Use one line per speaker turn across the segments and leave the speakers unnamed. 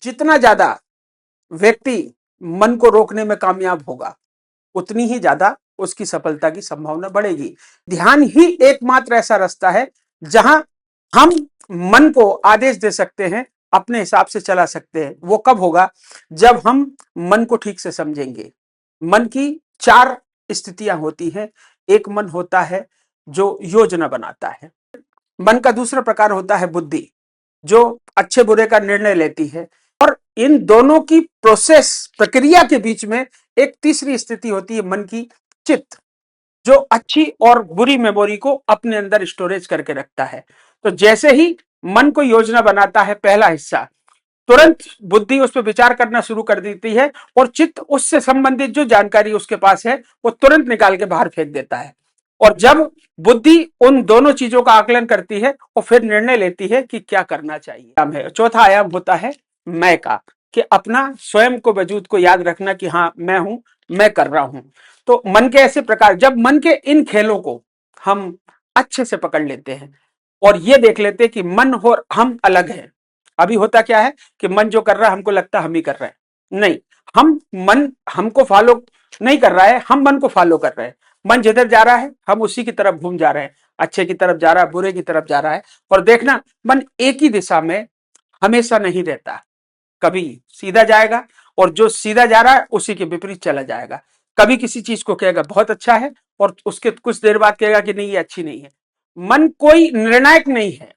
जितना ज्यादा व्यक्ति मन को रोकने में कामयाब होगा, उतनी ही ज्यादा उसकी सफलता की संभावना बढ़ेगी। ध्यान ही एकमात्र ऐसा रास्ता है जहां हम मन को आदेश दे सकते हैं, अपने हिसाब से चला सकते हैं। वो कब होगा? जब हम मन को ठीक से समझेंगे। मन की चार स्थितियां होती हैं। एक मन होता है जो योजना बनाता है। मन का दूसरा प्रकार होता है बुद्धि, जो अच्छे बुरे का निर्णय लेती है। और इन दोनों की प्रोसेस प्रक्रिया के बीच में एक तीसरी स्थिति होती है मन की चित्त, जो अच्छी और बुरी मेमोरी को अपने अंदर स्टोरेज करके रखता है। तो जैसे ही मन को योजना बनाता है पहला हिस्सा, तुरंत बुद्धि उस पर विचार करना शुरू कर देती है और चित्त उससे संबंधित जो जानकारी उसके पास है वो तुरंत निकाल के बाहर फेंक देता है। और जब बुद्धि उन दोनों चीजों का आकलन करती है और फिर निर्णय लेती है कि क्या करना चाहिए। चौथा आयाम होता है मैं का, कि अपना स्वयं को वजूद को याद रखना कि हाँ मैं हूं, मैं कर रहा हूं। तो मन के ऐसे प्रकार, जब मन के इन खेलों को हम अच्छे से पकड़ लेते हैं और ये देख लेते हैं कि मन और हम अलग हैं। अभी होता क्या है कि मन जो कर रहा है हमको लगता है हम ही कर रहे हैं, नहीं, हम मन हमको फॉलो नहीं कर रहा है, हम मन को फॉलो कर रहे हैं। मन जिधर जा रहा है हम उसी की तरफ घूम जा रहे हैं, अच्छे की तरफ जा रहा है, बुरे की तरफ जा रहा है। और देखना, मन एक ही दिशा में हमेशा नहीं रहता, कभी सीधा जाएगा और जो सीधा जा रहा है उसी के विपरीत चला जाएगा। कभी किसी चीज को कहेगा बहुत अच्छा है और उसके कुछ देर बाद कहेगा कि नहीं ये अच्छी नहीं है। मन कोई निर्णायक नहीं है,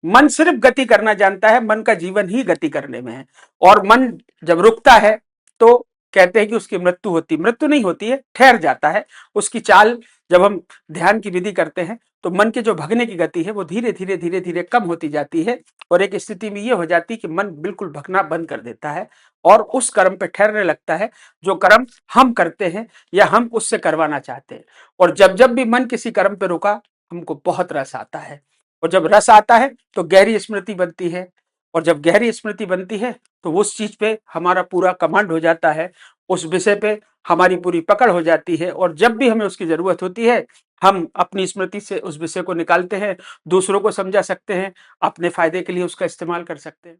मन सिर्फ गति करना जानता है। मन का जीवन ही गति करने में है। और मन जब रुकता है तो कहते हैं कि उसकी मृत्यु होती, मृत्यु नहीं होती है, ठहर जाता है। उसकी चाल, जब हम ध्यान की विधि करते हैं तो मन के जो भगने की गति है वो धीरे धीरे धीरे धीरे कम होती जाती है और एक स्थिति में ये हो जाती है कि मन बिल्कुल भगना बंद कर देता है और उस कर्म पे ठहरने लगता है जो कर्म हम करते हैं या हम उससे करवाना चाहते हैं। और जब जब भी मन किसी कर्म पे रुका, हमको बहुत रस आता है। और जब रस आता है तो गहरी स्मृति बनती है। और जब गहरी स्मृति बनती है तो उस चीज पे हमारा पूरा कमांड हो जाता है, उस विषय पे हमारी पूरी पकड़ हो जाती है। और जब भी हमें उसकी जरूरत होती है, हम अपनी स्मृति से उस विषय को निकालते हैं, दूसरों को समझा सकते हैं, अपने फायदे के लिए उसका इस्तेमाल कर सकते हैं।